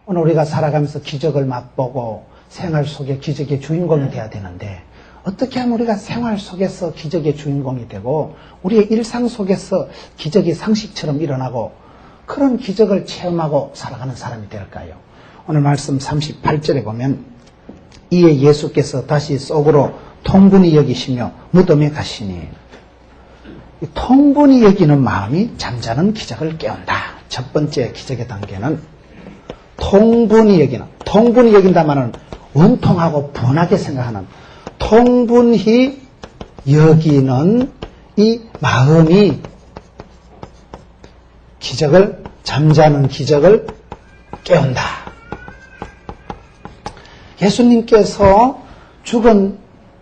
오늘 우리가 살아가면서 기적을 맛보고 생활 속에 기적의 주인공이 돼야 되는데 어떻게 하면 우리가 생활 속에서 기적의 주인공이 되고 우리의 일상 속에서 기적이 상식처럼 일어나고 그런 기적을 체험하고 살아가는 사람이 될까요? 오늘 말씀 38절에 보면 이에 예수께서 다시 속으로 통분히 여기시며 무덤에 가시니 이 통분히 여기는 마음이 잠자는 기적을 깨운다. 첫 번째 기적의 단계는 통분히 여긴다 말은 원통하고 분하게 생각하는 통분히 여기는 이 마음이 잠자는 기적을 깨운다. 예수님께서 죽은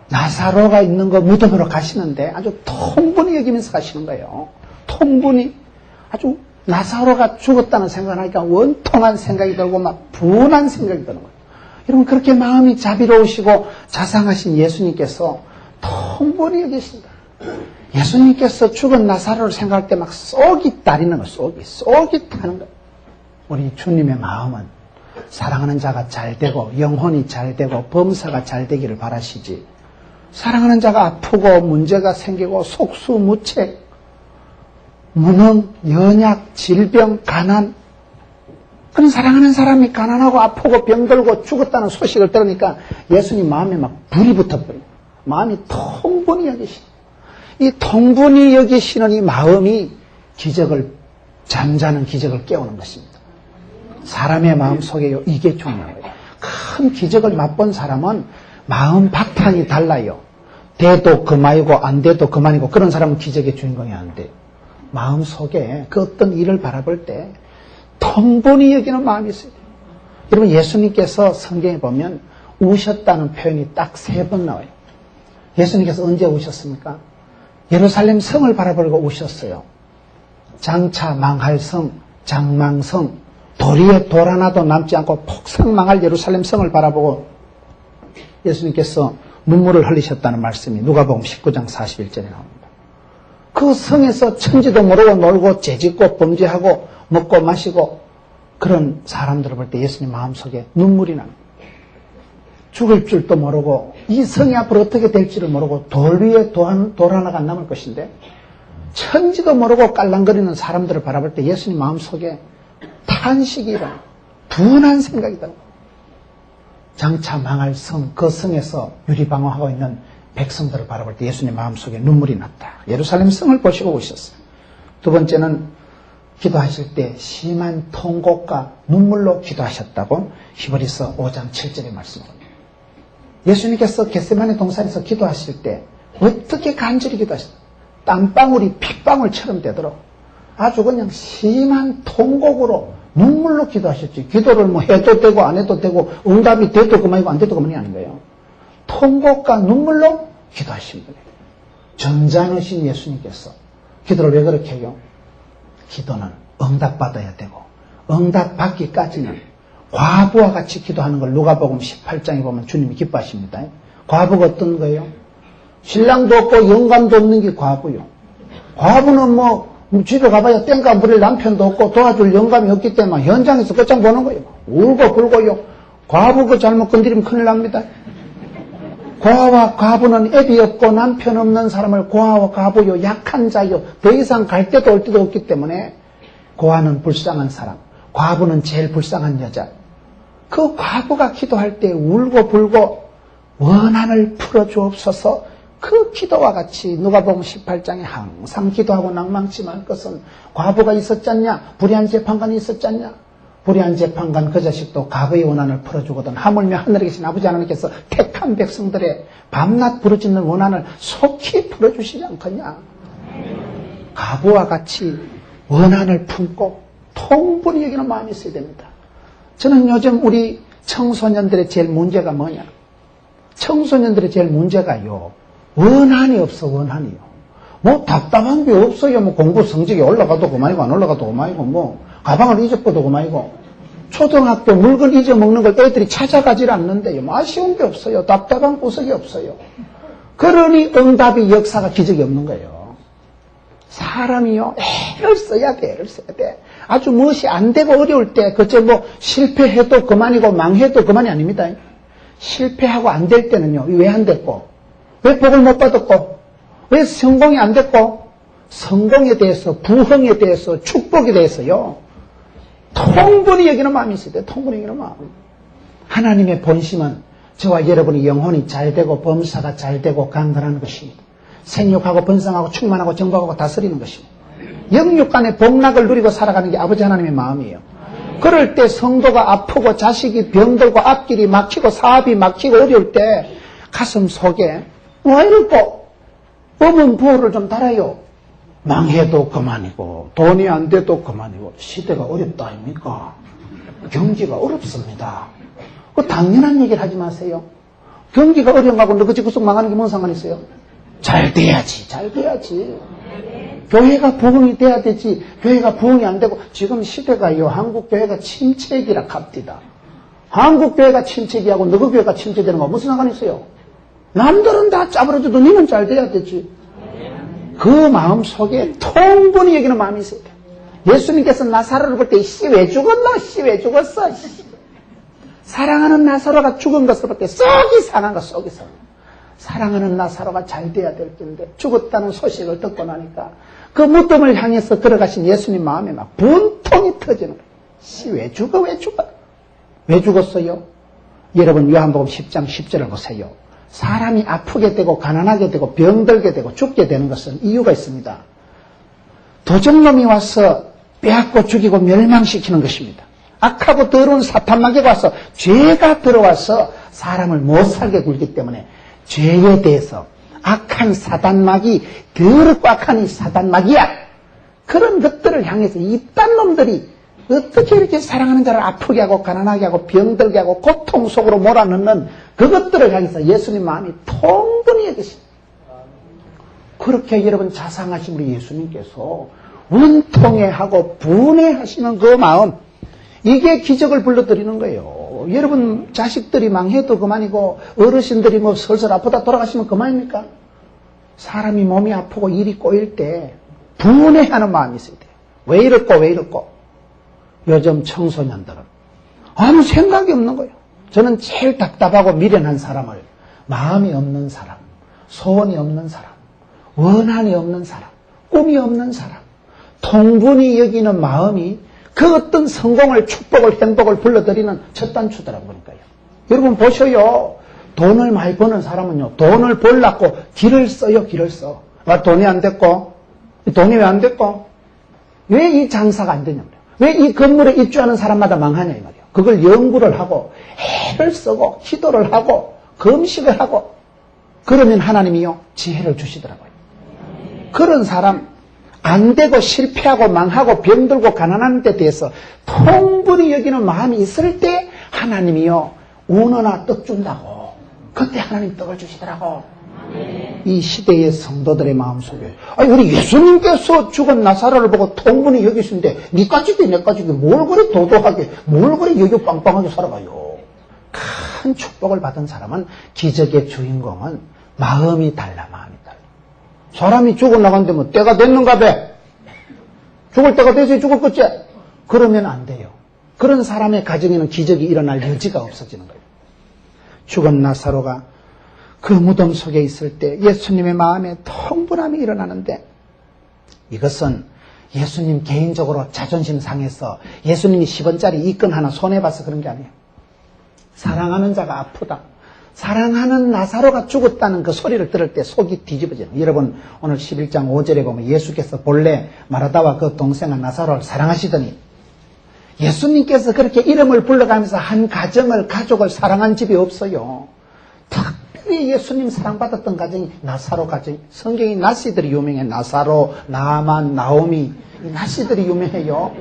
나사로가 있는 거 무덤으로 가시는데 아주 통분히 여기면서 가시는 거예요. 통분히 아주 나사로가 죽었다는 생각을 하니까 원통한 생각이 들고 막 분한 생각이 드는 거예요. 여러분 그렇게 마음이 자비로우시고 자상하신 예수님께서 통분히 여기신다. 예수님께서 죽은 나사로를 생각할 때 막 쏙이 따리는 거예요. 쏙이 타는 거예요. 우리 주님의 마음은 사랑하는 자가 잘 되고 영혼이 잘 되고 범사가 잘 되기를 바라시지 사랑하는 자가 아프고 문제가 생기고 속수무책 무능, 연약, 질병, 가난 그런 사랑하는 사람이 가난하고 아프고 병들고 죽었다는 소식을 들으니까 예수님 마음에 막 불이 붙어버려요. 마음이 통분히 여기시는 이 통분히 여기시는 이 마음이 잠자는 기적을 깨우는 것입니다. 사람의 마음 속에요. 이게 중요해요. 큰 기적을 맛본 사람은 마음 바탕이 달라요. 돼도 그만이고 안 돼도 그만이고 그런 사람은 기적의 주인공이 안 돼요. 마음 속에 그 어떤 일을 바라볼 때 통분히 여기는 마음이 있어요. 여러분 예수님께서 성경에 보면 우셨다는 표현이 딱 3번 나와요. 예수님께서 언제 우셨습니까? 예루살렘 성을 바라보고 우셨어요. 장차 망할 성, 장망성, 도리에 돌 하나도 남지 않고 폭삭망할 예루살렘 성을 바라보고 예수님께서 눈물을 흘리셨다는 말씀이 누가복음 19장 41절에 나옵니다. 그 성에서 천지도 모르고 놀고 죄짓고 범죄하고 먹고 마시고 그런 사람들을 볼 때 예수님 마음속에 눈물이 납니다. 죽을 줄도 모르고 이 성이 앞으로 어떻게 될지를 모르고 돌 위에 돌 하나가 안 남을 것인데 천지도 모르고 깔랑거리는 사람들을 바라볼 때 예수님 마음속에 탄식이 일어나 분한 생각이 들고 장차 망할 성, 그 성에서 유리방황하고 있는 백성들을 바라볼 때 예수님 마음속에 눈물이 났다. 예루살렘 성을 보시고 오셨어요. 두 번째는 기도하실 때 심한 통곡과 눈물로 기도하셨다고 히브리서 5장 7절에 말씀합니다. 예수님께서 겟세마네 동산에서 기도하실 때 어떻게 간절히 기도하셨어요? 땀방울이 핏방울처럼 되도록 아주 그냥 심한 통곡으로 눈물로 기도하셨지. 기도를 뭐 해도 되고 안 해도 되고 응답이 돼도 그만이고 안 돼도 그만이 아닌 거예요. 통곡과 눈물로 기도하신 분이에요. 점잖으신 예수님께서 기도를 왜 그렇게 해요? 기도는 응답받아야 되고 응답받기까지는 과부와 같이 기도하는 걸 누가복음 18장에 보면 주님이 기뻐하십니다. 과부가 어떤 거예요? 신랑도 없고 영감도 없는 게 과부요. 과부는 뭐 집에 가봐야 땡가 부릴 남편도 없고 도와줄 영감이 없기 때문에 현장에서 끝장 보는 거예요. 울고 불고요. 과부 그 잘못 건드리면 큰일 납니다. 고아와 과부는 애비 없고 남편 없는 사람을 고아와 과부요, 약한 자요, 더 이상 갈 데도 올 데도 없기 때문에 고아는 불쌍한 사람, 과부는 제일 불쌍한 여자. 그 과부가 기도할 때 울고 불고 원한을 풀어주옵소서. 그 기도와 같이 누가복음 18장에 항상 기도하고 낭망치 말 것은 과부가 있었잖냐, 불의한 재판관이 있었잖냐. 불의한 재판관 그 자식도 과부의 원한을 풀어주거든. 하물며 하늘에 계신 아버지 하나님께서 택한 백성들의 밤낮 부르짖는 원한을 속히 풀어주시지 않겠냐. 과부와 같이 원한을 품고 통분히 여기는 마음이 있어야 됩니다. 저는 요즘 우리 청소년들의 제일 문제가 뭐냐. 청소년들의 제일 문제가요, 원한이 없어. 원한이요. 뭐 답답한 게 없어요. 뭐 공부 성적이 올라가도 그만이고 안 올라가도 그만이고 뭐 가방을 잊어버도 그만이고 초등학교 물건 잊어먹는 걸 애들이 찾아가질 않는데요. 뭐 아쉬운 게 없어요. 답답한 구석이 없어요. 그러니 응답이 역사가 기적이 없는 거예요. 사람이요, 애를 써야 돼, 애를 써야 돼. 아주 무엇이 안 되고 어려울 때, 그저 뭐, 실패해도 그만이고, 망해도 그만이 아닙니다. 실패하고 안 될 때는요, 왜 안 됐고, 왜 복을 못 받았고, 왜 성공이 안 됐고, 성공에 대해서, 부흥에 대해서, 축복에 대해서요, 통분히 여기는 마음이 있어야 돼, 통분히 여기는 마음. 하나님의 본심은 저와 여러분의 영혼이 잘 되고, 범사가 잘 되고, 강건하는 것입니다. 생육하고 번성하고 충만하고 정복하고 다스리는 것입니다. 영육간의 복락을 누리고 살아가는 게 아버지 하나님의 마음이에요. 그럴 때 성도가 아프고 자식이 병들고 앞길이 막히고 사업이 막히고 어려울 때 가슴 속에 왜 이럴까? 법은 부호를 좀 달아요. 망해도 그만이고 돈이 안 돼도 그만이고 시대가 어렵다 아닙니까? 경기가 어렵습니다. 그 당연한 얘기를 하지 마세요. 경기가 어려운 거하고 너그지 구석 망하는 게 뭔 상관이 있어요? 잘 돼야지, 잘 돼야지. 교회가 부흥이 돼야 되지. 교회가 부흥이 안 되고 지금 시대가요. 한국 교회가 침체기라 갑디다. 한국 교회가 침체기하고 너그 교회가 침체되는 거 무슨 상관이 있어요? 남들은 다 짜부러져도 니는 잘 돼야 되지. 그 마음 속에 통분히 여기는 마음이 있어야 돼. 예수님께서 나사로를 볼 때 씨 왜 죽었노? 씨 왜 죽었어? 사랑하는 나사로가 죽은 것을 볼 때 썩이 상한 거 썩이 상한 거. 사랑하는 나사로가 잘 돼야 될 텐데 죽었다는 소식을 듣고 나니까 그 무덤을 향해서 들어가신 예수님 마음에 막 분통이 터지는 거예요. 씨 왜 죽어? 왜 죽어? 왜 죽었어요? 여러분 요한복음 10장 10절을 보세요. 사람이 아프게 되고 가난하게 되고 병들게 되고 죽게 되는 것은 이유가 있습니다. 도적놈이 와서 빼앗고 죽이고 멸망시키는 것입니다. 악하고 더러운 사탄마귀가 와서 죄가 들어와서 사람을 못 살게 굴기 때문에 죄에 대해서 악한 사단마귀, 더럽고 악한 이 사단마귀야. 그런 것들을 향해서 이딴 놈들이 어떻게 이렇게 사랑하는 자를 아프게 하고 가난하게 하고 병들게 하고 고통 속으로 몰아넣는 그것들을 향해서 예수님 마음이 통분히 여기십니다. 그렇게 여러분 자상하신 우리 예수님께서 원통해하고 분해하시는 그 마음, 이게 기적을 불러들이는 거예요. 여러분 자식들이 망해도 그만이고 어르신들이 뭐 설설 아프다 돌아가시면 그만입니까? 사람이 몸이 아프고 일이 꼬일 때 분해하는 마음이 있어야 돼요. 왜 이럴까 왜 이럴까? 요즘 청소년들은 아무 생각이 없는 거예요. 저는 제일 답답하고 미련한 사람을 마음이 없는 사람, 소원이 없는 사람, 원한이 없는 사람, 꿈이 없는 사람, 통분히 여기는 마음이 그 어떤 성공을, 축복을, 행복을 불러들이는 첫 단추더라고 보니까요. 여러분 보셔요. 돈을 많이 버는 사람은요, 돈을 벌려고 길을 써요, 길을 써. 돈이 안 됐고, 돈이 왜 안 됐고, 왜 이 장사가 안 되냐 말이에요. 왜 이 건물에 입주하는 사람마다 망하냐 이 말이에요. 그걸 연구를 하고, 애를 쓰고, 기도를 하고, 금식을 하고, 그러면 하나님이요, 지혜를 주시더라고요. 그런 사람, 안 되고 실패하고 망하고 병들고 가난한 데 대해서 통분히 여기는 마음이 있을 때 하나님이요 운어나 떡 준다고. 그때 하나님 떡을 주시더라고. 이 시대의 성도들의 마음속에 아니 우리 예수님께서 죽은 나사로를 보고 통분히 여기시는데 니까지도 내까지도 뭘 그리 도도하게 뭘 그리 여유 빵빵하게 살아가요. 큰 축복을 받은 사람은 기적의 주인공은 마음이 달라 마음이 달라. 사람이 죽어나간데 뭐 때가 됐는가 봐. 죽을 때가 돼서 죽었겠지. 그러면 안 돼요. 그런 사람의 가정에는 기적이 일어날 여지가 없어지는 거예요. 죽은 나사로가 그 무덤 속에 있을 때 예수님의 마음에 통분함이 일어나는데 이것은 예수님 개인적으로 자존심 상해서 예수님이 10원짜리 이건 하나 손해봐서 그런 게 아니에요. 사랑하는 자가 아프다. 사랑하는 나사로가 죽었다는 그 소리를 들을 때 속이 뒤집어지는. 여러분 오늘 11장 5절에 보면 예수께서 본래 마르다와 그 동생은 나사로를 사랑하시더니 예수님께서 그렇게 이름을 불러가면서 한 가족을 사랑한 집이 없어요. 특별히 예수님 사랑받았던 가정이 나사로 가정. 성경이 나씨들이 유명해. 나사로, 나만, 나오미 이 나씨들이 유명해요.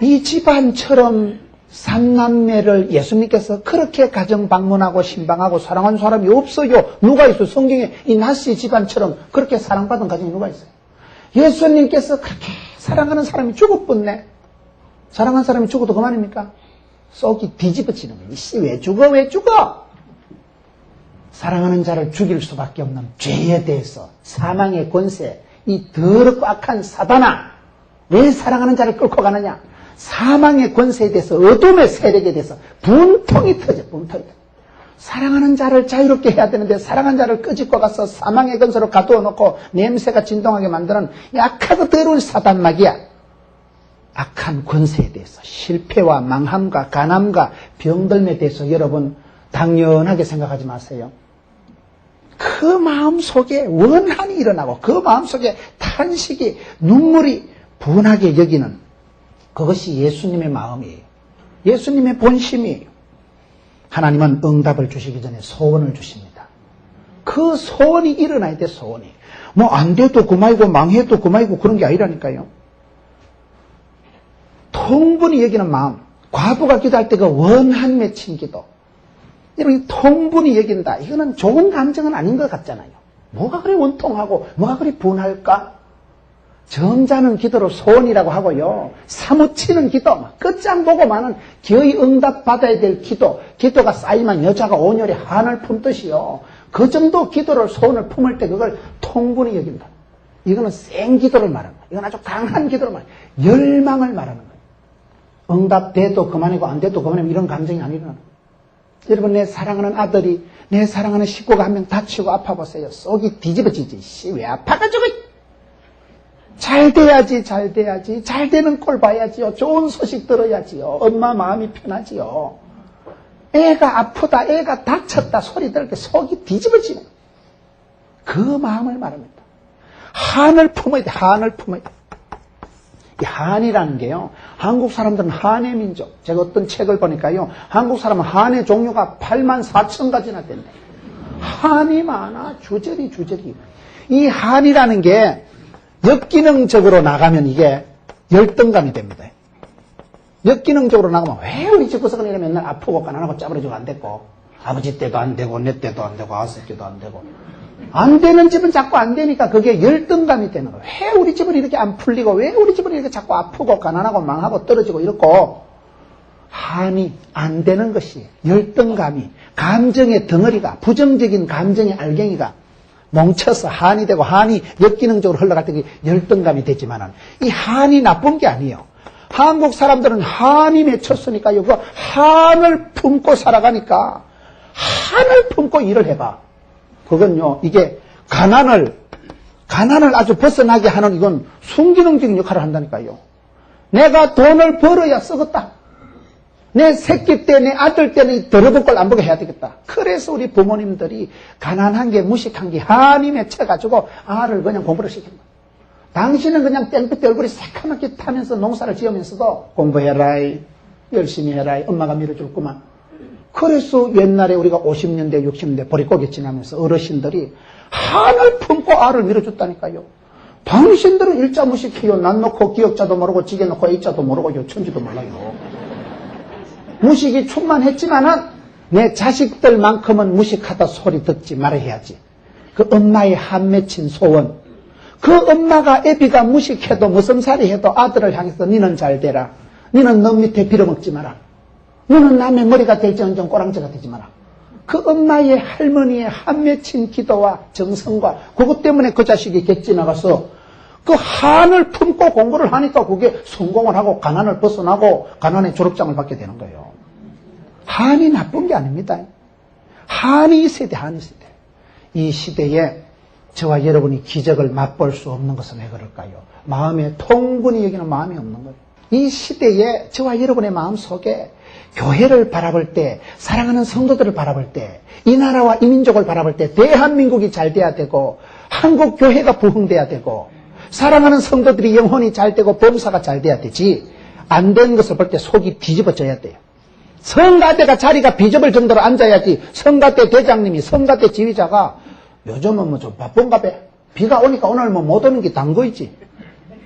이 집안처럼 삼남매를 예수님께서 그렇게 가정 방문하고 신방하고 사랑하는 사람이 없어요. 누가 있어요? 성경에 이 나씨 집안처럼 그렇게 사랑받은 가정이 누가 있어요? 예수님께서 그렇게 사랑하는 사람이 죽어버렸네. 사랑하는 사람이 죽어도 그만입니까? 속이 뒤집어지는 거예요. 이씨 왜 죽어? 왜 죽어? 사랑하는 자를 죽일 수밖에 없는 죄에 대해서 사망의 권세, 이 더럽고 악한 사단아, 왜 사랑하는 자를 끌고 가느냐? 사망의 권세에 대해서, 어둠의 세력에 대해서 분통이 터져. 사랑하는 자를 자유롭게 해야 되는데 사랑하는 자를 끄집고 가서 사망의 근서로 가두어 놓고 냄새가 진동하게 만드는 약하고 더러운 사단마귀야. 악한 권세에 대해서, 실패와 망함과 가남과 병들에 대해서 여러분 당연하게 생각하지 마세요. 그 마음속에 원한이 일어나고 그 마음속에 탄식이, 눈물이 분하게 여기는 그것이 예수님의 마음이에요. 예수님의 본심이에요. 하나님은 응답을 주시기 전에 소원을 주십니다. 그 소원이 일어나야 돼, 소원이. 뭐 안 돼도 그만이고 망해도 그만이고 그런 게 아니라니까요. 통분히 여기는 마음. 과부가 기도할 때 그 원한 맺힌 기도. 여러분, 통분히 여긴다. 이거는 좋은 감정은 아닌 것 같잖아요. 뭐가 그리 원통하고 뭐가 그리 분할까? 점잖은 기도를 소원이라고 하고요. 사무치는 기도, 끝장 보고만은 기어이 응답받아야 될 기도, 기도가 쌓이면 여자가 온열에 한을 품듯이요. 그 정도 기도를, 소원을 품을 때 그걸 통분히 여긴다. 이거는 센 기도를 말하는 거예요. 이건 아주 강한 기도를 말하는 거예요. 열망을 말하는 거예요. 응답돼도 그만이고 안 돼도 그만이고 이런 감정이 아니라는 거예요. 여러분, 내 사랑하는 아들이, 내 사랑하는 식구가 한 명 다치고 아파보세요. 속이 뒤집어지지. 왜 아파가지고. 잘 돼야지, 잘 돼야지. 잘 되는 꼴 봐야지요. 좋은 소식 들어야지요. 엄마 마음이 편하지요. 애가 아프다, 애가 다쳤다 소리 들을 때 속이 뒤집어지는 그 마음을 말합니다. 한을 품어야 돼, 한을 품어야 돼. 이 한이라는 게요, 한국 사람들은 한의 민족. 제가 어떤 책을 보니까요, 한국 사람은 한의 종류가 84,000가지나 된대. 한이 많아, 주저리. 이 한이라는 게 역기능적으로 나가면 이게 열등감이 됩니다. 역기능적으로 나가면 왜 우리 집 구석은 이래 맨날 아프고 가난하고 짜부러지고 안 됐고, 아버지 때도 안 되고 내 때도 안 되고 아버지 때도 안 되고, 안 되는 집은 자꾸 안 되니까 그게 열등감이 되는 거예요. 왜 우리 집은 이렇게 안 풀리고, 왜 우리 집은 이렇게 자꾸 아프고 가난하고 망하고 떨어지고 이렇고. 한이 안 되는 것이, 열등감이, 감정의 덩어리가, 부정적인 감정의 알갱이가 뭉쳐서 한이 되고, 한이 역기능적으로 흘러갈 때 열등감이 되지만은, 이 한이 나쁜 게 아니에요. 한국 사람들은 한이 맺혔으니까요, 그 한을 품고 살아가니까, 한을 품고 일을 해봐. 그건요, 이게 가난을 아주 벗어나게 하는, 이건 순기능적인 역할을 한다니까요. 내가 돈을 벌어야 쓰겠다. 내 새끼 때, 내 아들 때는 이 더러운 걸 안 보게 해야 되겠다. 그래서 우리 부모님들이 가난한 게, 무식한 게 한이 맺혀가지고 아를 그냥 공부를 시킨 거야. 당신은 그냥 땡볕에 얼굴이 새카맣게 타면서 농사를 지으면서도 공부해라, 열심히 해라, 엄마가 밀어줄구만. 그래서 옛날에 우리가 50년대, 60년대 보릿고개 지나면서 어르신들이 한을 품고 알을 밀어줬다니까요. 당신들은 일자 무식해요. 난 놓고 기역자도 모르고 지게 놓고 A자도 모르고 요천지도 몰라요. 무식이 충만했지만은 내 자식들만큼은 무식하다 소리 듣지 말아야지. 그 엄마의 한 맺힌 소원. 그 엄마가 애비가 무식해도 무슨살이 해도 아들을 향해서 니는 잘 되라. 니는 너 밑에 빌어먹지 마라. 너는 남의 머리가 될지언정 꼬랑지가 되지 마라. 그 엄마의 할머니의 한 맺힌 기도와 정성과 그것 때문에 그 자식이 객지 나가서 그 한을 품고 공부를 하니까 그게 성공을 하고 가난을 벗어나고 가난의 졸업장을 받게 되는 거예요. 한이 나쁜 게 아닙니다. 한이 있어야 돼, 한이 있어야 돼. 이 시대에 저와 여러분이 기적을 맛볼 수 없는 것은 왜 그럴까요? 마음에 통분히 여기는 마음이 없는 거예요. 이 시대에 저와 여러분의 마음 속에 교회를 바라볼 때, 사랑하는 성도들을 바라볼 때, 이 나라와 이 민족을 바라볼 때 대한민국이 잘 돼야 되고, 한국 교회가 부흥돼야 되고, 사랑하는 성도들이 영혼이 잘 되고 범사가 잘 돼야 되지, 안 된 것을 볼 때 속이 뒤집어져야 돼요. 성가대가 자리가 비좁을 정도로 앉아야지. 성가대 대장님이, 성가대 지휘자가 요즘은 뭐 좀 바쁜가 봐. 비가 오니까 오늘 뭐 못 오는 게 단거이지.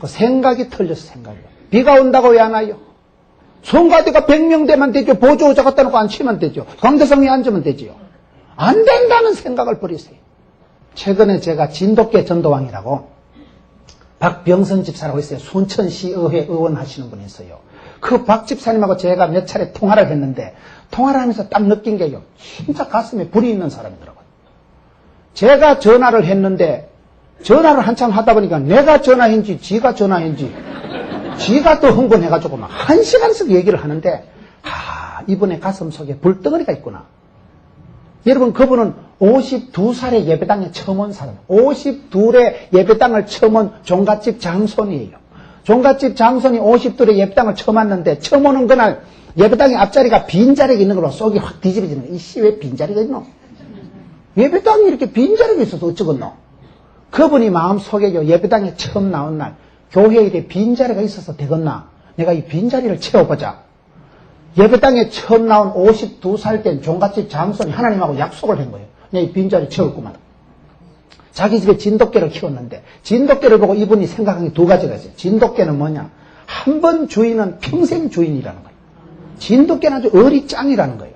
그 생각이 틀렸어, 생각이. 비가 온다고 왜 안 와요? 성가대가 100명 되면 되죠. 보조자 갖다 놓고 앉히면 되죠. 강대성에 앉으면 되지요. 안 된다는 생각을 버리세요. 최근에 제가 진돗개 전도왕이라고 박병선 집사라고 있어요. 순천시의회 의원 하시는 분이 있어요. 그 박 집사님하고 제가 몇 차례 통화를 했는데, 통화를 하면서 딱 느낀 게요, 진짜 가슴에 불이 있는 사람이더라고요. 제가 전화를 했는데 전화를 한참 하다 보니까 내가 전화했는지 지가 전화했는지 지가 또 흥분해가지고 막 1시간씩 얘기를 하는데 이분의 가슴 속에 불덩어리가 있구나. 여러분, 그분은 52살에 예배당에 처음 온 사람, 52의 예배당을 처음 온 종갓집 장손이에요. 종갓집 장손이 52의 예배당을 처음 왔는데 처음 오는 그날 예배당의 앞자리가 빈자리가 있는 걸로 속이 확 뒤집어지는 거예요. 이씨, 왜 빈자리가 있노? 예배당이 이렇게 빈자리가 있어서 어쩌겠노? 그분이 마음속에요, 예배당에 처음 나온 날 교회에 이래 빈자리가 있어서 되겠나? 내가 이 빈자리를 채워보자. 예배당에 처음 나온 52살 된 종갓집 장손이 하나님하고 약속을 한 거예요. 내가 이 빈자리 채웠구만. 자기 집에 진돗개를 키웠는데 진돗개를 보고 이분이 생각한 게 두 가지가 있어요. 진돗개는 뭐냐? 한 번 주인은 평생 주인이라는 거예요. 진돗개는 아주 의리 짱이라는 거예요.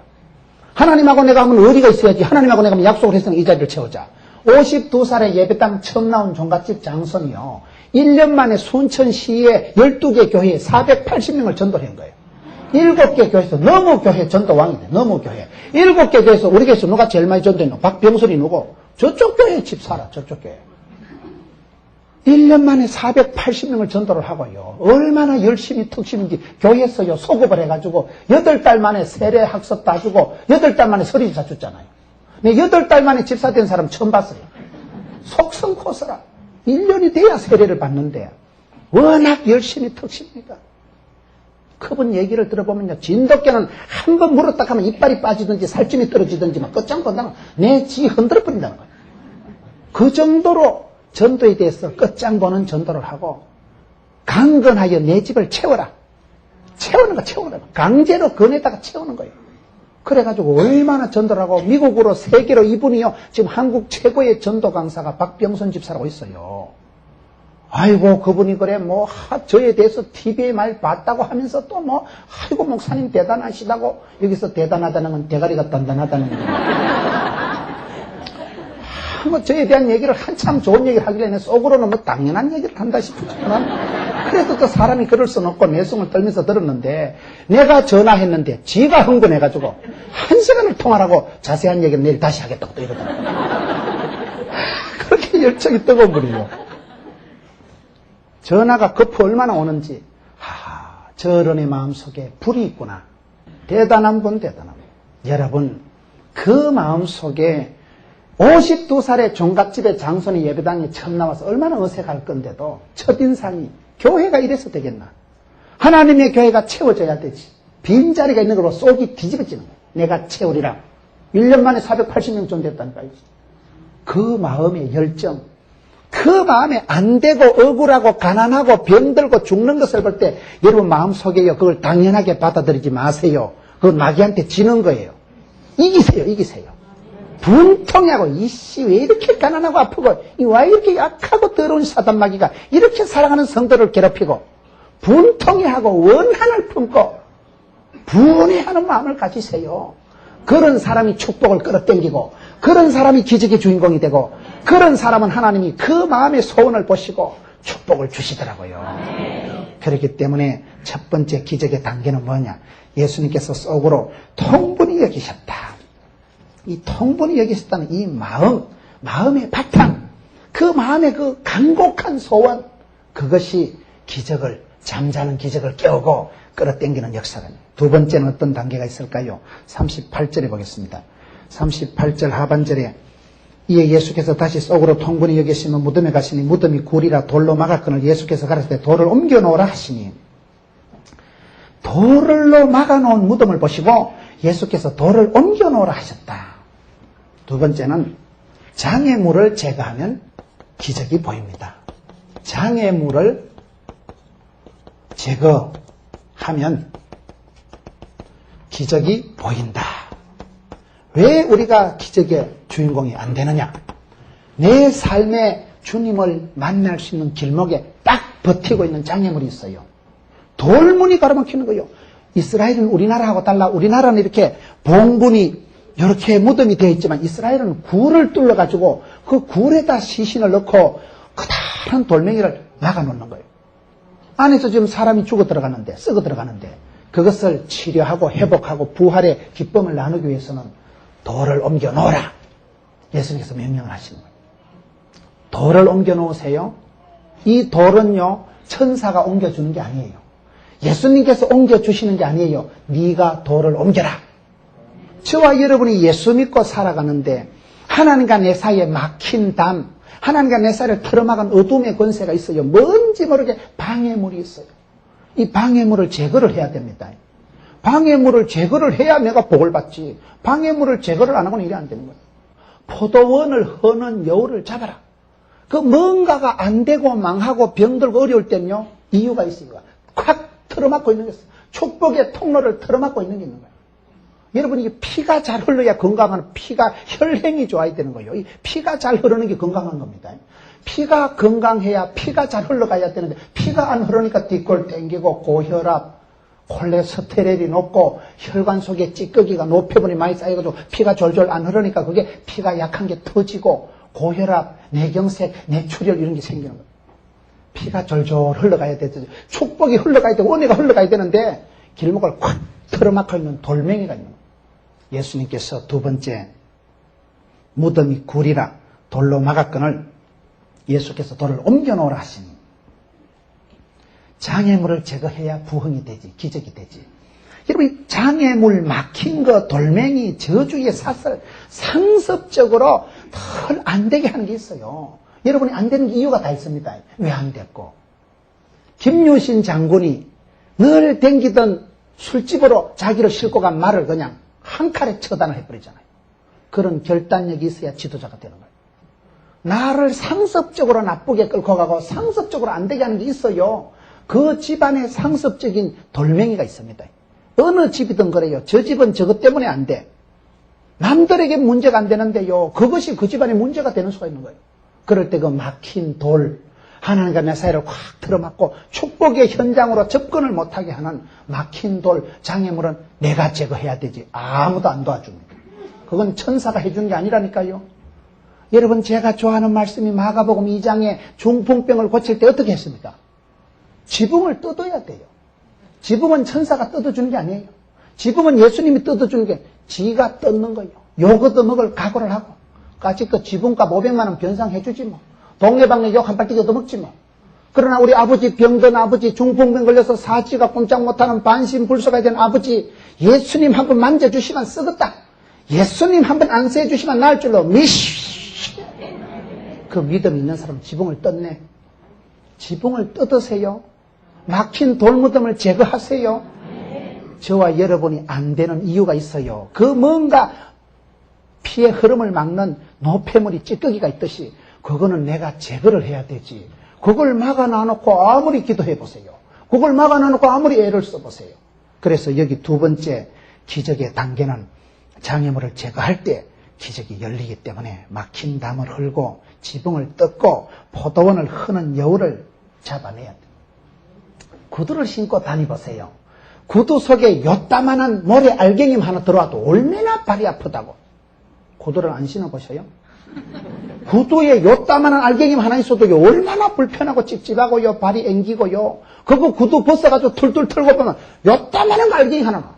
하나님하고 내가 하면 의리가 있어야지. 하나님하고 내가 하면 약속을 했으니까 이 자리를 채우자. 52살에 예배당 처음 나온 종갓집 장손이요, 1년 만에 순천시에 12개 교회에 480명을 전도를 한 거예요. 7개 교회에서 너무 교회 전도왕이 돼. 너무 교회. 7개 교회에서 우리 교회에서 누가 제일 많이 전도했노? 박병설이 누구? 저쪽 교회에 집 살아. 저쪽 교회. 1년 만에 480명을 전도를 하고요. 얼마나 열심히 특심인지 교회에서요 소급을 해가지고 8달 만에 세례 학습 다 주고 8달 만에 서리집사 줬잖아요. 네, 8달 만에 집사 된 사람 처음 봤어요. 속성코스라. 1년이 돼야 세례를 받는데 워낙 열심히 특십니다. 그분 얘기를 들어보면요, 진돗개는 한 번 물었다 하면 이빨이 빠지든지 살점이 떨어지든지 막 끝장본다는 내 지 흔들어 버린다는 거예요. 그 정도로 전도에 대해서 끝장보는 전도를 하고 강건하여 내 집을 채워라. 채우는 거 채우는 거. 강제로 건에다가 채우는 거예요. 그래가지고 얼마나 전도를 하고 미국으로 세계로 이분이요 지금 한국 최고의 전도 강사가 박병선 집사라고 있어요. 아이고 그분이 그래 뭐 저에 대해서 TV에 많이 봤다고 하면서 또 뭐 아이고 목사님 대단하시다고. 여기서 대단하다는 건 대가리가 단단하다는 거예요. 뭐 저에 대한 얘기를 한참 좋은 얘기를 하길래 내 속으로는 뭐 당연한 얘기를 한다 싶었지만 그래도 또 사람이 그럴 수는 없고 내숭을 떨면서 들었는데 내가 전화했는데 지가 흥분해가지고 1시간을 통화하고 자세한 얘기는 내일 다시 하겠다고 또 이러더라고요. 그렇게 열정이 뜨거운 분이요. 전화가 급히 얼마나 오는지 저런의 마음속에 불이 있구나. 대단한 분 대단한 분. 여러분 그 마음속에 52살의 종갓집의 장손이 예배당에 처음 나와서 얼마나 어색할 건데도 첫인상이 교회가 이래서 되겠나. 하나님의 교회가 채워져야 되지. 빈자리가 있는 걸로 속이 뒤집어지는 거예요. 내가 채우리라. 1년 만에 480명 전도했다니까요. 그 마음의 열정, 그 마음에 안 되고 억울하고 가난하고 병들고 죽는 것을 볼 때 여러분 마음속에요 그걸 당연하게 받아들이지 마세요. 그건 마귀한테 지는 거예요. 이기세요. 이기세요. 분통하고 이씨 왜 이렇게 가난하고 아프고 왜 이렇게 약하고 더러운 사단 마귀가 이렇게 사랑하는 성도를 괴롭히고 분통해하고 원한을 품고 분해하는 마음을 가지세요. 그런 사람이 축복을 끌어당기고 그런 사람이 기적의 주인공이 되고 그런 사람은 하나님이 그 마음의 소원을 보시고 축복을 주시더라고요. 그렇기 때문에 첫 번째 기적의 단계는 뭐냐? 예수님께서 속으로 통분히 여기셨다. 이 통분히 여기셨다는 이 마음의 바탕, 그 마음의 그 간곡한 소원, 그것이 기적을, 잠자는 기적을 깨우고 끌어당기는 역사가. 두 번째는 어떤 단계가 있을까요? 38절에 보겠습니다. 38절 하반절에 이에 예수께서 다시 속으로 통분히 여기시면 무덤에 가시니 무덤이 굴이라 돌로 막았거늘 예수께서 가라사대 돌을 옮겨 놓으라 하시니 돌로 막아놓은 무덤을 보시고 예수께서 돌을 옮겨 놓으라 하셨다. 두 번째는 장애물을 제거하면 기적이 보입니다. 장애물을 제거하면 기적이 보인다. 왜 우리가 기적의 주인공이 안 되느냐? 내 삶에 주님을 만날 수 있는 길목에 딱 버티고 있는 장애물이 있어요. 돌문이 가로막히는 거예요. 이스라엘은 우리나라하고 달라. 우리나라는 이렇게 봉분이 이렇게 무덤이 되어 있지만 이스라엘은 굴을 뚫어가지고 그 굴에다 시신을 넣고 커다란 돌멩이를 막아놓는 거예요. 안에서 지금 사람이 죽어 들어가는데, 썩어 들어가는데 그것을 치료하고 회복하고 부활의 기쁨을 나누기 위해서는 돌을 옮겨 놓으라. 예수님께서 명령을 하시는 거예요. 돌을 옮겨 놓으세요. 이 돌은요, 천사가 옮겨주는 게 아니에요. 예수님께서 옮겨주시는 게 아니에요. 네가 돌을 옮겨라. 저와 여러분이 예수 믿고 살아가는데 하나님과 내 사이에 막힌 담, 하나님과 내 사이를 틀어막은 어둠의 권세가 있어요. 뭔지 모르게 방해물이 있어요. 이 방해물을 제거를 해야 됩니다. 방해물을 제거를 해야 내가 복을 받지. 방해물을 제거를 안 하고는 일이 안 되는 거예요. 포도원을 허는 여우를 잡아라. 그 뭔가가 안 되고 망하고 병들고 어려울 때는요, 이유가 있어요. 콱 틀어막고 있는 게 있어요. 축복의 통로를 틀어막고 있는 게 있는 거예요. 여러분, 이게 피가 잘 흘러야 건강한, 피가 혈행이 좋아야 되는 거예요. 이 피가 잘 흐르는 게 건강한 겁니다. 피가 건강해야 피가 잘 흘러가야 되는데, 피가 안 흐르니까 뒷골 땡기고 고혈압, 콜레스테롤이 높고 혈관 속에 찌꺼기가 노폐물이 많이 쌓여가지고 피가 졸졸 안 흐르니까 그게 피가 약한 게 터지고 고혈압, 뇌경색, 뇌출혈 이런 게 생기는 거예요. 피가 졸졸 흘러가야 되죠. 축복이 흘러가야 되고 은혜가 흘러가야 되는데 길목을 콱 틀어막혀 있는 돌멩이가 있는 거예요. 예수님께서 두 번째 무덤이 굴이라 돌로 막았건을 예수께서 돌을 옮겨 놓으라 하시니 장애물을 제거해야 부흥이 되지, 기적이 되지. 여러분, 장애물, 막힌 거, 돌멩이, 저주의 사슬, 상습적으로 덜 안 되게 하는 게 있어요. 여러분이 안 되는 이유가 다 있습니다. 왜 안 됐고? 김유신 장군이 늘 댕기던 술집으로 자기를 싣고 간 말을 그냥 한 칼에 처단을 해버리잖아요. 그런 결단력이 있어야 지도자가 되는 거예요. 나를 상습적으로 나쁘게 끌고 가고 상습적으로 안 되게 하는 게 있어요. 그 집안에 상습적인 돌멩이가 있습니다. 어느 집이든 그래요. 저 집은 저것 때문에 안 돼. 남들에게 문제가 안 되는데요. 그것이 그 집안에 문제가 되는 수가 있는 거예요. 그럴 때 그 막힌 돌, 하나님과 내 사이를 확 틀어막고 축복의 현장으로 접근을 못하게 하는 막힌 돌, 장애물은 내가 제거해야 되지. 아무도 안 도와줍니다. 그건 천사가 해주는 게 아니라니까요. 여러분, 제가 좋아하는 말씀이 마가복음 2장에 중풍병을 고칠 때 어떻게 했습니까? 지붕을 뜯어야 돼요. 지붕은 천사가 뜯어주는 게 아니에요. 지붕은 예수님이 뜯어주는 게 지가 뜯는 거예요. 욕 얻어먹을 각오를 하고 까짓거 지붕값 500만 원 변상해주지 뭐. 동네방네 욕 한 바퀴 얻어먹지 뭐. 그러나 우리 아버지 병든 아버지 중풍병 걸려서 사지가 꼼짝 못하는 반신불수가 된 아버지 예수님 한번 만져주시면 쓰겠다. 예수님 한번 안수해주시면 나을 줄로 미쉬. 그 믿음 있는 사람 지붕을 뜯네. 지붕을 뜯으세요. 막힌 돌무덤을 제거하세요. 저와 여러분이 안 되는 이유가 있어요. 그 뭔가 피의 흐름을 막는 노폐물이 찌꺼기가 있듯이 그거는 내가 제거를 해야 되지. 그걸 막아놔놓고 아무리 기도해보세요. 그걸 막아놔놓고 아무리 애를 써보세요. 그래서 여기 두 번째 기적의 단계는 장애물을 제거할 때 기적이 열리기 때문에 막힌 담을 흘고 지붕을 뜯고 포도원을 흐는 여우를 잡아내야 돼요. 구두를 신고 다니보세요. 구두 속에 요따만한 모래 알갱이 하나 들어와도 얼마나 발이 아프다고. 구두를 안 신어보셔요? 구두에 요따만한 알갱이 하나 있어도 얼마나 불편하고 찝찝하고요. 발이 앵기고요. 그거 구두 벗어가지고 툴툴 털고 보면 요따만한 알갱이 하나 나와.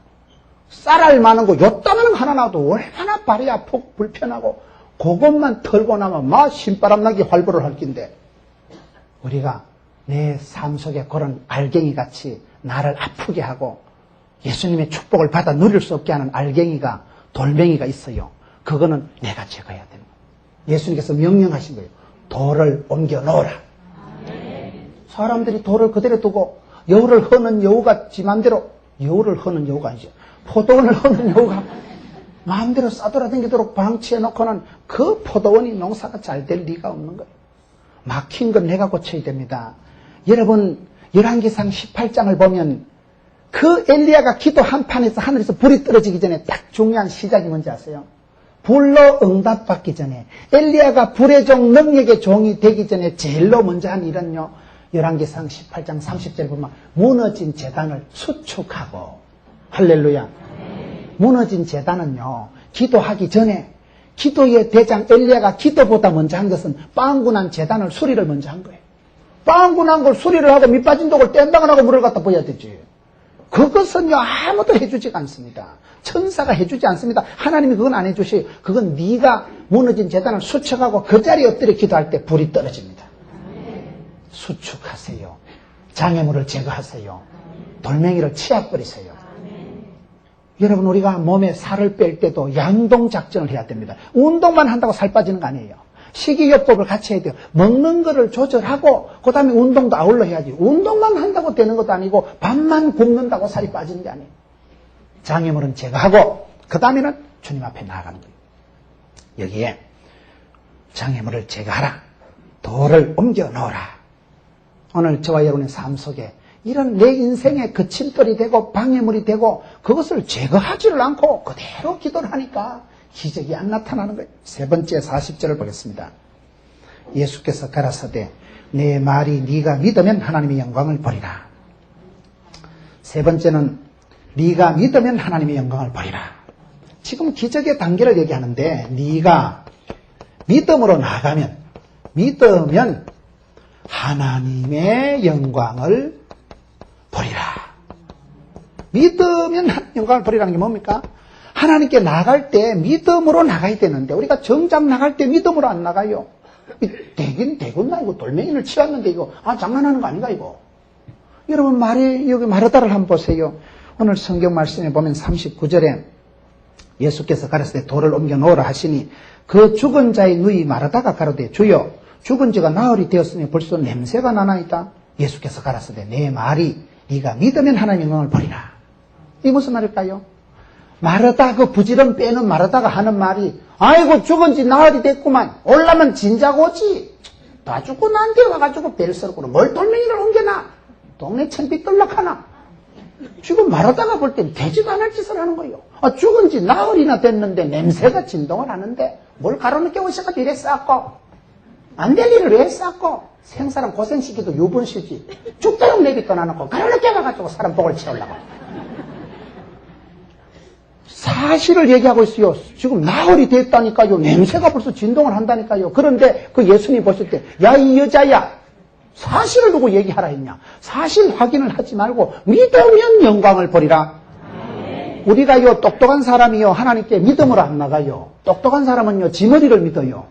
쌀알 많은 거 요따만한 거 하나 나와도 얼마나 발이 아프고 불편하고 그것만 털고 나면 막 신바람 나게 활보를 할 낀데 우리가 내 삶 속에 그런 알갱이 같이 나를 아프게 하고 예수님의 축복을 받아 누릴 수 없게 하는 알갱이가 돌멩이가 있어요. 그거는 내가 제거해야 되는 거예요. 예수님께서 명령하신 거예요. 돌을 옮겨 놓으라. 사람들이 돌을 그대로 두고 여우를 허는 여우가 지 마음대로 여우를 허는 여우가 아니죠. 포도원을 허는 여우가 마음대로 싸돌아다니도록 방치해 놓고는 그 포도원이 농사가 잘 될 리가 없는 거예요. 막힌 건 내가 고쳐야 됩니다. 여러분 열왕기상 18장을 보면 그 엘리야가 기도 한판에서 하늘에서 불이 떨어지기 전에 딱 중요한 시작이 뭔지 아세요? 불로 응답받기 전에 엘리야가 불의 종 능력의 종이 되기 전에 제일로 먼저 한 일은요. 열왕기상 18장 30절 보면 무너진 제단을 수축하고 할렐루야. 무너진 제단은요. 기도하기 전에 기도의 대장 엘리야가 기도보다 먼저 한 것은 빵군한 제단을 수리를 먼저 한 거예요. 빵군한 걸 수리를 하고 밑 빠진 독을 뗀다고 하고 물을 갖다 부어야 되지. 그것은요 아무도 해주지가 않습니다. 천사가 해주지 않습니다. 하나님이 그건 안 해주시고 그건 네가 무너진 제단을 수축하고 그 자리에 엎드려 기도할 때 불이 떨어집니다. 수축하세요. 장애물을 제거하세요. 돌멩이를 치워버리세요. 여러분 우리가 몸에 살을 뺄 때도 양동작전을 해야 됩니다. 운동만 한다고 살 빠지는 거 아니에요. 식이요법을 같이 해야 돼요. 먹는 거를 조절하고 그 다음에 운동도 아울러 해야지. 운동만 한다고 되는 것도 아니고 밥만 굶는다고 살이 빠지는 게 아니에요. 장애물은 제거하고 그 다음에는 주님 앞에 나아가는 거예요. 여기에 장애물을 제거하라. 돌을 옮겨 넣어라. 오늘 저와 여러분의 삶 속에 이런 내 인생의 거침돌이 되고 방해물이 되고 그것을 제거하지를 않고 그대로 기도를 하니까 기적이 안 나타나는 거예요. 세 번째 40절을 보겠습니다. 예수께서 가라사대 내 말이 네가 믿으면 하나님의 영광을 보리라. 세 번째는 네가 믿으면 하나님의 영광을 보리라. 지금 기적의 단계를 얘기하는데 네가 믿음으로 나가면 믿으면 하나님의 영광을 보리라. 믿으면 영광을 보리라는 게 뭡니까? 하나님께 나갈 때 믿음으로 나가야 되는데 우리가 정작 나갈 때 믿음으로 안 나가요. 되긴 되겠나 이거 돌멩이를 치웠는데 이거 장난하는 거 아닌가 이거. 여러분 여기 마르다를 한번 보세요. 오늘 성경 말씀에 보면 39절에 예수께서 가라사대 돌을 옮겨 놓으라 하시니 그 죽은 자의 누이 마르다가 가로되 주여 죽은 지가 나흘이 되었으니 벌써 냄새가 나나이다. 예수께서 가라사대 내 말이 네가 믿으면 하나님의 영광을 보리라. 이게 무슨 말일까요? 마르다 그 부지런 빼는 마르다가 하는 말이 아이고 죽은 지 나흘이 됐구만. 올라면 진작 오지. 다 죽고 난 뒤에 와가지고 배를 썰고 뭘 돌멩이를 옮겨놔. 동네 천비 떨락하나. 지금 마르다가 볼 땐 되지도 않을 짓을 하는 거예요. 죽은 지 나흘이나 됐는데 냄새가 진동을 하는데 뭘 가로늦게 오셔가지고 이래 쌓고 안 될 일을 왜 쌓고 생사람 고생시키도 유분시지. 죽도록 내비 떠나놓고 가로늦게 와가지고 사람 복을 채우려고. 사실을 얘기하고 있어요. 지금 나흘이 됐다니까요. 냄새가 벌써 진동을 한다니까요. 그런데 그 예수님 보실 때 야 이 여자야 사실을 두고 얘기하라 했냐. 사실 확인을 하지 말고 믿으면 영광을 보리라. 우리가요 똑똑한 사람이요 하나님께 믿음으로 안 나가요. 똑똑한 사람은요 지 머리를 믿어요.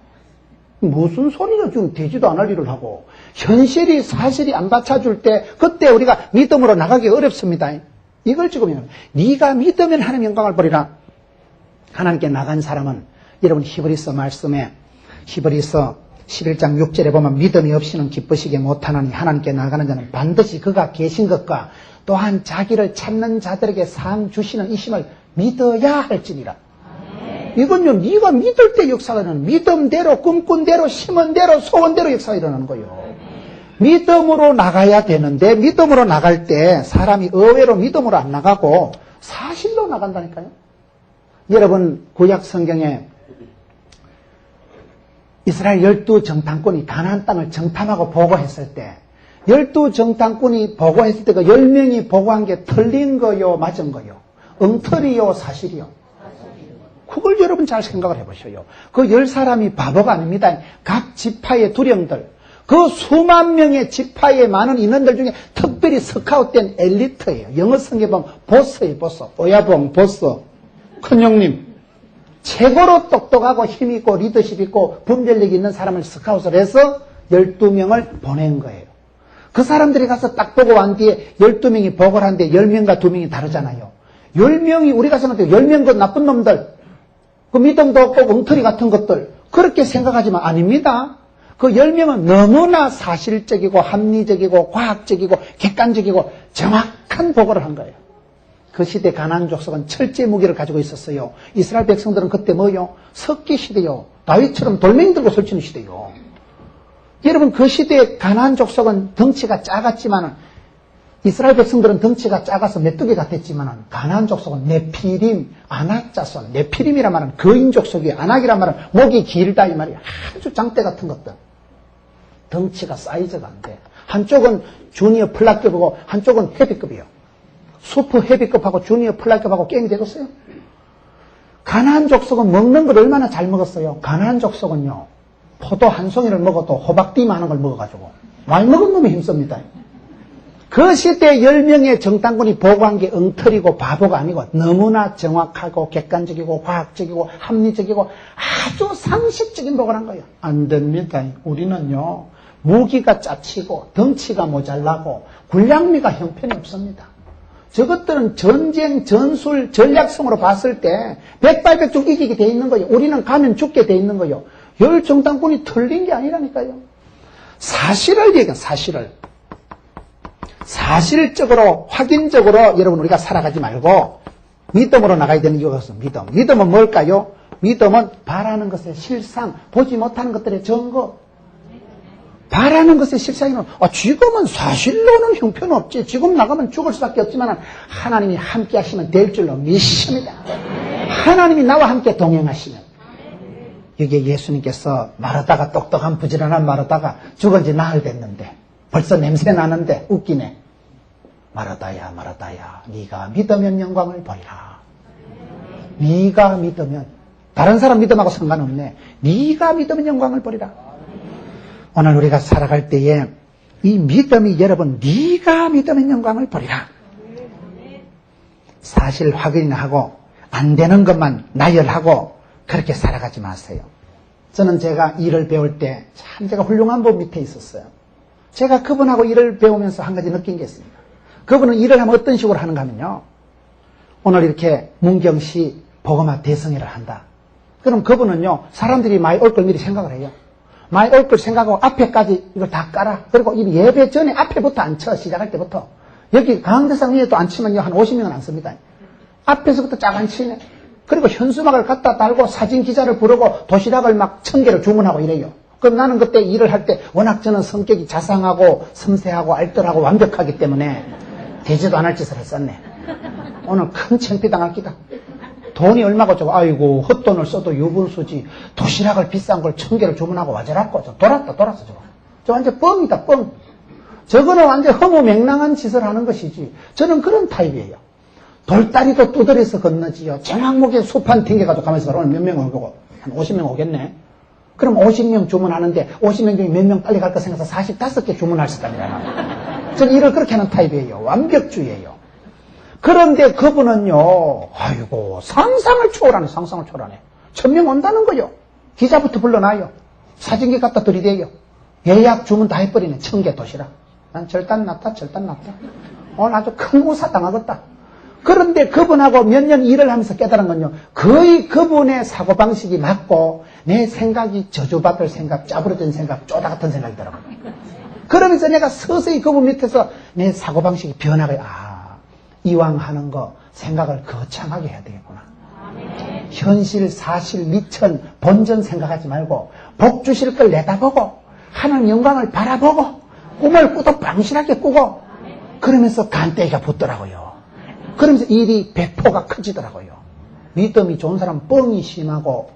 무슨 소리가 지금 되지도 않을 일을 하고 현실이 사실이 안 받쳐줄 때 그때 우리가 믿음으로 나가기 어렵습니다. 이걸 지금 네가 믿으면 하나님 영광을 보리라. 하나님께 나간 사람은 여러분 히브리서 말씀에 히브리서 11장 6절에 보면 믿음이 없이는 기쁘시게 못하나니 하나님께 나가는 자는 반드시 그가 계신 것과 또한 자기를 찾는 자들에게 상 주시는 이심을 믿어야 할지니라. 이건요 네가 믿을 때 역사가 일어나는 믿음대로 꿈꾼 대로 심은 대로 소원대로 역사가 일어나는 거예요. 믿음으로 나가야 되는데 믿음으로 나갈 때 사람이 의외로 믿음으로 안 나가고 사실로 나간다니까요. 여러분 구약 성경에 이스라엘 12정탐꾼이 가나안 땅을 정탐하고 보고했을 때 12정탐꾼이 보고했을 때 그 10명이 보고한 게 틀린 거요 맞은 거요 엉터리요 사실이요. 그걸 여러분 잘 생각을 해보셔요. 그 10사람이 바보가 아닙니다. 각 지파의 두령들 그 수만 명의 지파에 많은 인원들 중에 특별히 스카웃된 엘리트예요. 영어 성경에 보면 보스예요. 보스. 오야봉 보스. 큰형님. 최고로 똑똑하고 힘있고 리더십 있고 분별력이 있는 사람을 스카웃을 해서 12명을 보낸 거예요. 그 사람들이 가서 딱 보고 한 뒤에 12명이 보고를 하는데 10명과 2명이 다르잖아요. 10명이 우리가 생각해요. 10명 그 나쁜 놈들. 그 믿음도 없고 엉터리 같은 것들. 그렇게 생각하지만 아닙니다. 그 10명은 너무나 사실적이고 합리적이고 과학적이고 객관적이고 정확한 보고를 한 거예요. 그 시대 가나안 족속은 철제 무기를 가지고 있었어요. 이스라엘 백성들은 그때 뭐요? 석기 시대요. 다윗처럼 돌멩이 들고 설치는 시대요. 여러분 그 시대 가나안 족속은 덩치가 작았지만 이스라엘 백성들은 덩치가 작아서 메뚜기 같았지만 가나안 족속은 네피림, 아낙 자손, 네피림이란 말은 거인 족속이에요. 아낙이란 말은 목이 길다 이 말이에요. 아주 장대 같은 것들. 덩치가 사이즈가 안 돼. 한쪽은 주니어 플랫급이고 한쪽은 헤비급이에요. 슈퍼 헤비급하고 주니어 플랫급하고 게임이 되겠어요? 가나안 족속은 먹는 걸 얼마나 잘 먹었어요? 가나안 족속은요. 포도 한 송이를 먹어도 호박띠 많은 걸 먹어가지고 많이 먹은 놈이 힘씁니다. 그 시대에 10명의 정탐꾼이 보고한 게 엉터리고 바보가 아니고 너무나 정확하고 객관적이고 과학적이고 합리적이고 아주 상식적인 보고를 한 거예요. 안 됩니다. 우리는요, 무기가 짜치고 덩치가 모자라고 군량미가 형편이 없습니다. 저것들은 전쟁, 전술, 전략성으로 봤을 때 백발백중 이기게 돼 있는 거예요. 우리는 가면 죽게 돼 있는 거예요. 열 정탐꾼이 틀린 게 아니라니까요. 사실을 얘기해요. 사실을. 사실적으로 확인적으로 여러분 우리가 살아가지 말고 믿음으로 나가야 되는 이유가 있습니다. 믿음은 뭘까요? 믿음은 바라는 것의 실상, 보지 못하는 것들의 증거. 바라는 것의 실상이는 지금은 사실로는 형편은 없지. 지금 나가면 죽을 수밖에 없지만 하나님이 함께 하시면 될 줄로 믿습니다. 하나님이 나와 함께 동행하시면. 여기에 예수님께서 마르다가 똑똑한 부지런한 마르다가 죽은 지 나흘 됐는데 벌써 냄새 나는데 웃기네. 마르다야 마르다야 네가 믿으면 영광을 보리라. 네가 믿으면 다른 사람 믿음하고 상관없네. 네가 믿으면 영광을 보리라. 오늘 우리가 살아갈 때에 이 믿음이 여러분 네가 믿으면 영광을 보리라. 사실 확인이나 하고 안 되는 것만 나열하고 그렇게 살아가지 마세요. 저는 제가 일을 배울 때 참 제가 훌륭한 분 밑에 있었어요. 제가 그분하고 일을 배우면서 한 가지 느낀 게 있습니다. 그분은 일을 하면 어떤 식으로 하는가 하면요. 오늘 이렇게 문경시 복음화 대성회를 한다. 그럼 그분은요. 사람들이 많이 올 걸 미리 생각을 해요. 많이 올 걸 생각하고 앞에까지 이걸 다 깔아. 그리고 이 예배 전에 앞에부터 안 쳐. 시작할 때부터. 여기 강대상 위에도 안 치면요. 한 50명은 안 씁니다. 앞에서부터 쫙 안 치네. 그리고 현수막을 갖다 달고 사진 기자를 부르고 도시락을 막 1000개를 주문하고 이래요. 그럼 나는 그때 일을 할 때 워낙 저는 성격이 자상하고 섬세하고 알뜰하고 완벽하기 때문에 되지도 않을 짓을 했었네. 오늘 큰 창피 당할 기다. 돈이 얼마고 저거 아이고 헛돈을 써도 유분수지 도시락을 비싼 걸 1000개를 주문하고 와저라고 돌았어 저거. 저 완전 뻥이다 뻥. 저거는 완전 허무맹랑한 짓을 하는 것이지. 저는 그런 타입이에요. 돌다리도 두드려서 건너지요. 정확목에 수판 튕겨가지고 가면서 오늘 몇 명 오고 한 50명 오겠네. 그럼 50명 주문하는데 50명 중에 몇 명 빨리 갈까 생각해서 45개 주문할 수단이라. 저는 일을 그렇게 하는 타입이에요. 완벽주의예요. 그런데 그분은요, 아이고 상상을 초월하네. 1000명 온다는 거요. 기자부터 불러놔요. 사진기 갖다 들이대요. 예약 주문 다 해버리네. 1000개 도시락. 난 절단 났다. 오늘 아주 큰 우사 당하겠다. 그런데 그분하고 몇 년 일을 하면서 깨달은 건요. 거의 그분의 사고방식이 맞고 내 생각이 저주받을 생각, 짜부러진 생각, 쪼다 같은 생각이더라고요. 그러면서 내가 서서히 그분 밑에서 내 사고방식이 변화가 이왕 하는 거 생각을 거창하게 해야 되겠구나. 현실, 사실, 미천, 본전 생각하지 말고 복 주실 걸 내다보고 하나님 영광을 바라보고 꿈을 꾸도 방실하게 꾸고 그러면서 간대기가 붙더라고요. 그러면서 일이 배포가 커지더라고요. 믿음이 좋은 사람은 뻥이 심하고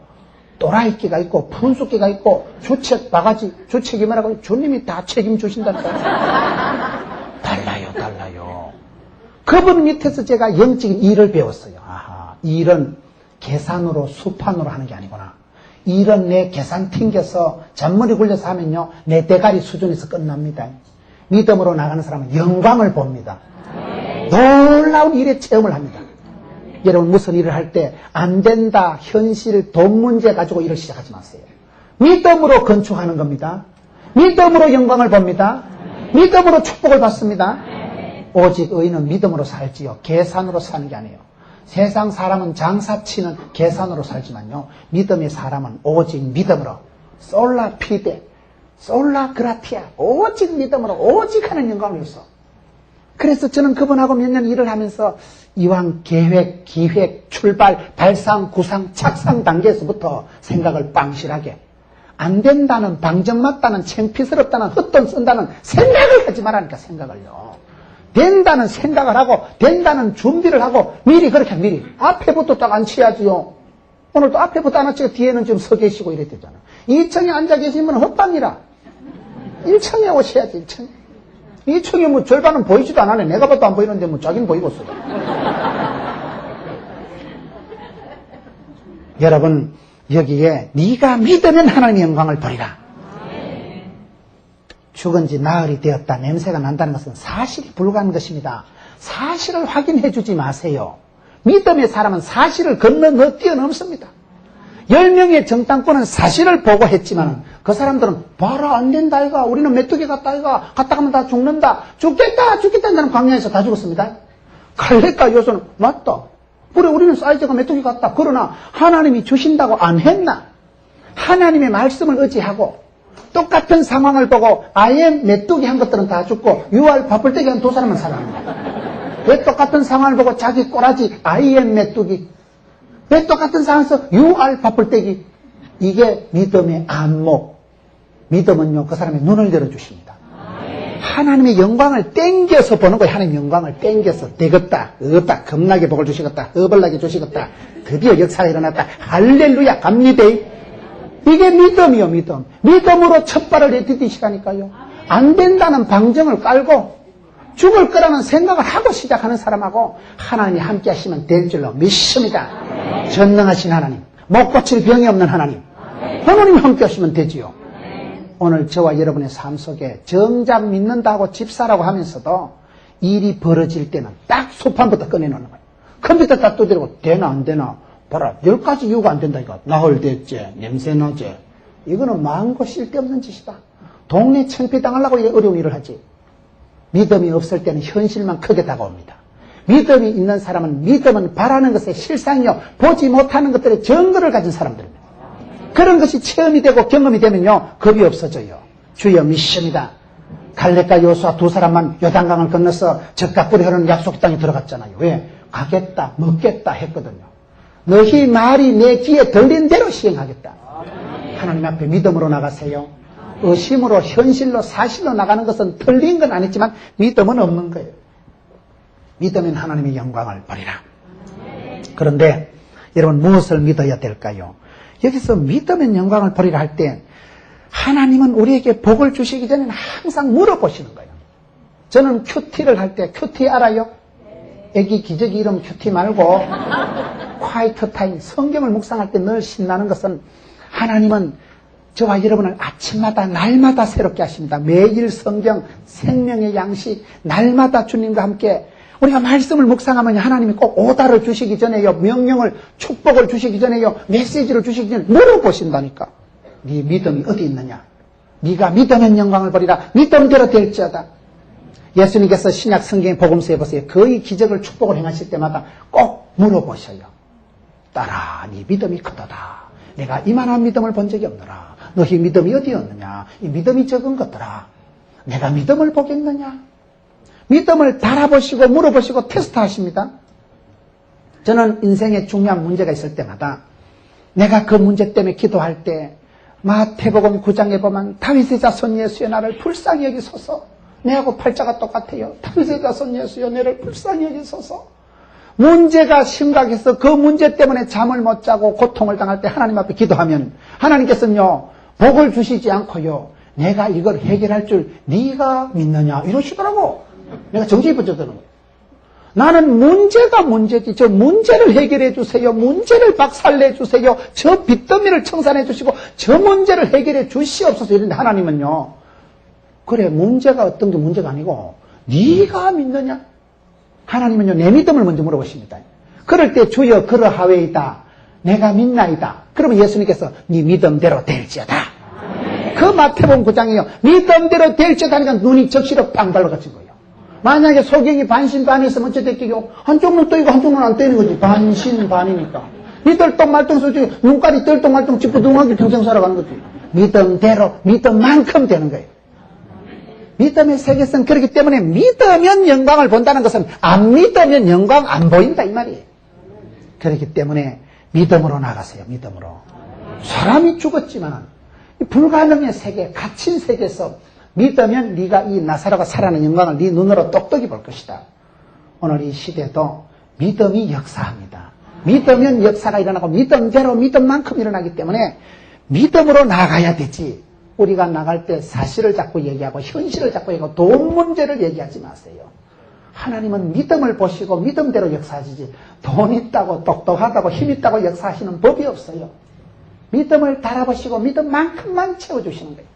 또라이끼가 있고 분수끼가 있고 주책 바가지 주책임이라고 주님이 다 책임주신다니까요. 달라요. 그분 밑에서 제가 영적인 일을 배웠어요. 일은 계산으로 수판으로 하는 게 아니구나. 일은 내 계산 튕겨서 잔머리 굴려서 하면요 내 대가리 수준에서 끝납니다. 믿음으로 나가는 사람은 영광을 봅니다. 놀라운 일의 체험을 합니다. 여러분 무슨 일을 할 때 안 된다, 현실, 돈 문제 가지고 일을 시작하지 마세요. 믿음으로 건축하는 겁니다. 믿음으로 영광을 봅니다. 믿음으로 축복을 받습니다. 오직 의인은 믿음으로 살지요. 계산으로 사는 게 아니에요. 세상 사람은 장사치는 계산으로 살지만요. 믿음의 사람은 오직 믿음으로 솔라 피데, 솔라 그라티아, 오직 믿음으로 오직 하는 영광을 위해서. 그래서 저는 그분하고 몇 년 일을 하면서 이왕 계획, 기획, 출발, 발상, 구상, 착상 단계에서부터 생각을 빵실하게 안 된다는, 방정 맞다는, 창피스럽다는, 헛돈 쓴다는 생각을 하지 말라니까 생각을요. 된다는 생각을 하고 된다는 준비를 하고 미리 그렇게 미리 앞에부터 딱 앉혀야지요. 오늘도 앞에부터 안 앉히고 뒤에는 좀 서 계시고 이랬대잖아. 2층에 앉아 계시면 헛방이라 1층에 오셔야지. 2층에 뭐 절반은 보이지도 않네. 내가 봐도 안 보이는데 뭐 자기는 보이고 있어. 여러분 여기에 네가 믿으면 하나님의 영광을 보리라. 죽은 지 나흘이 되었다 냄새가 난다는 것은 사실이 불가한 것입니다. 사실을 확인해 주지 마세요. 믿음의 사람은 사실을 건너 뛰어넘습니다. 10명의 정당권은 사실을 보고 했지만 그 사람들은 봐라 안 된다 이가 우리는 메뚜기 같다 이가 갔다 가면 다 죽는다 죽겠다 하는 광야에서 다 죽었습니다. 갈렙과 요소는 맞다. 그래 우리는 사이즈가 메뚜기 같다. 그러나 하나님이 주신다고 안 했나? 하나님의 말씀을 의지하고 똑같은 상황을 보고 아예 메뚜기 한 것들은 다 죽고 유알 바쁠때기 한 두 사람만 살아납니다. 왜 똑같은 상황을 보고 자기 꼬라지 아예 메뚜기 왜 똑같은 상황에서 유알 바쁠때기 이게 믿음의 안목. 믿음은요 그 사람의 눈을 열어주십니다. 하나님의 영광을 땡겨서 보는 거예요. 하나님의 영광을 땡겨서 되겠다 없다 겁나게 복을 주시겠다 허벌나게 주시겠다 드디어 역사가 일어났다 할렐루야 갑니다. 이게 믿음이요 믿음. 믿음으로 첫 발을 내디디시라니까요. 안 된다는 방정을 깔고 죽을 거라는 생각을 하고 시작하는 사람하고 하나님이 함께 하시면 될 줄로 믿습니다. 전능하신 하나님, 못 고칠 병이 없는 하나님, 하나님이 함께 하시면 되지요. 오늘 저와 여러분의 삶 속에 정작 믿는다고 집사라고 하면서도 일이 벌어질 때는 딱 소판부터 꺼내놓는 거예요. 컴퓨터 딱 두드리고 되나 안 되나 봐라 10가지 이유가 안 된다 이거. 나흘 됐지 냄새 나지. 이거는 망고 쓸데없는 짓이다. 동네 창피당하려고 어려운 일을 하지. 믿음이 없을 때는 현실만 크게 다가옵니다. 믿음이 있는 사람은 믿음은 바라는 것의 실상이요 보지 못하는 것들의 증거를 가진 사람들입니다. 그런 것이 체험이 되고 경험이 되면요 겁이 없어져요. 주여 믿습니다. 갈렙과 여호수아 두 사람만 요단강을 건너서 젖과 꿀이 흐르는 약속 땅에 들어갔잖아요. 왜? 가겠다 먹겠다 했거든요. 너희 말이 내 귀에 들린 대로 시행하겠다. 하나님 앞에 믿음으로 나가세요. 의심으로 현실로 사실로 나가는 것은 틀린 건 아니지만 믿음은 없는 거예요. 믿으면 하나님의 영광을 버리라. 그런데 여러분 무엇을 믿어야 될까요? 여기서 믿으면 영광을 버리라 할 때 하나님은 우리에게 복을 주시기 전에는 항상 물어보시는 거예요. 저는 큐티를 할 때 큐티 알아요? 애기 기저귀 이름 큐티 말고 콰이트 타임 성경을 묵상할 때 늘 신나는 것은 하나님은 저와 여러분을 아침마다 날마다 새롭게 하십니다. 매일 성경 생명의 양식 날마다 주님과 함께 우리가 말씀을 묵상하면 하나님이 꼭 오다를 주시기 전에요 명령을 축복을 주시기 전에요 메시지를 주시기 전에 물어보신다니까. 네 믿음이 어디 있느냐. 네가 믿으면 영광을 버리라. 믿음대로 될지어다. 예수님께서 신약 성경의 복음서에 보세요. 거의 기적을 축복을 행하실 때마다 꼭 물어보셔요. 딸아 네 믿음이 크도다. 내가 이만한 믿음을 본 적이 없노라. 너희 믿음이 어디였느냐. 이 믿음이 적은 것들아. 내가 믿음을 보겠느냐. 믿음을 달아보시고 물어보시고 테스트하십니다. 저는 인생에 중요한 문제가 있을 때마다 내가 그 문제 때문에 기도할 때 마태복음 9장에 보면 다윗의 자손 예수여 나를 불쌍히 여기소서. 내하고 팔자가 똑같아요. 다윗의 자손 예수여 나를 불쌍히 여기소서. 문제가 심각해서 그 문제 때문에 잠을 못 자고 고통을 당할 때 하나님 앞에 기도하면 하나님께서는요 복을 주시지 않고요 내가 이걸 해결할 줄 네가 믿느냐 이러시더라고. 내가 정신이 번쩍 드는 거예요. 나는 문제가 문제지. 저 문제를 해결해 주세요. 문제를 박살내 주세요. 저 빚더미를 청산해 주시고 저 문제를 해결해 주시옵소서. 이런데 하나님은요 그래 문제가 어떤 게 문제가 아니고 네가 믿느냐. 하나님은요 내 믿음을 먼저 물어보십니다. 그럴 때 주여 그러하외이다. 내가 믿나이다. 그러면 예수님께서 네 믿음대로 될지어다. 그 마태복음 9장이요 믿음대로 될지어다 하니까 눈이 적시로 빵 발라가진 거예요. 만약에 소경이 반신반의했으면 어째 됐겠요? 한쪽 눈 떠있고 한쪽 눈 안 떠있는 거지. 반신반이니까. 니 뜰똥말똥 소리 눈깔이 뜰똥말똥 짚고 눈하게 평생 살아가는 거지. 믿음대로 믿음만큼 되는 거예요. 믿음의 세계선. 그렇기 때문에 믿으면 영광을 본다는 것은 안 믿으면 영광 안 보인다 이 말이에요. 그렇기 때문에 믿음으로 나가세요. 믿음으로. 사람이 죽었지만 불가능의 세계 갇힌 세계에서 믿으면 네가 이 나사로가 살아나는 영광을 네 눈으로 똑똑히 볼 것이다. 오늘 이 시대도 믿음이 역사합니다. 믿으면 역사가 일어나고 믿음대로 믿음만큼 일어나기 때문에 믿음으로 나가야 되지. 우리가 나갈 때 사실을 자꾸 얘기하고 현실을 자꾸 얘기하고 돈 문제를 얘기하지 마세요. 하나님은 믿음을 보시고 믿음대로 역사하시지 돈 있다고 똑똑하다고 힘 있다고 역사하시는 법이 없어요. 믿음을 달아보시고 믿음만큼만 채워주시는 거예요.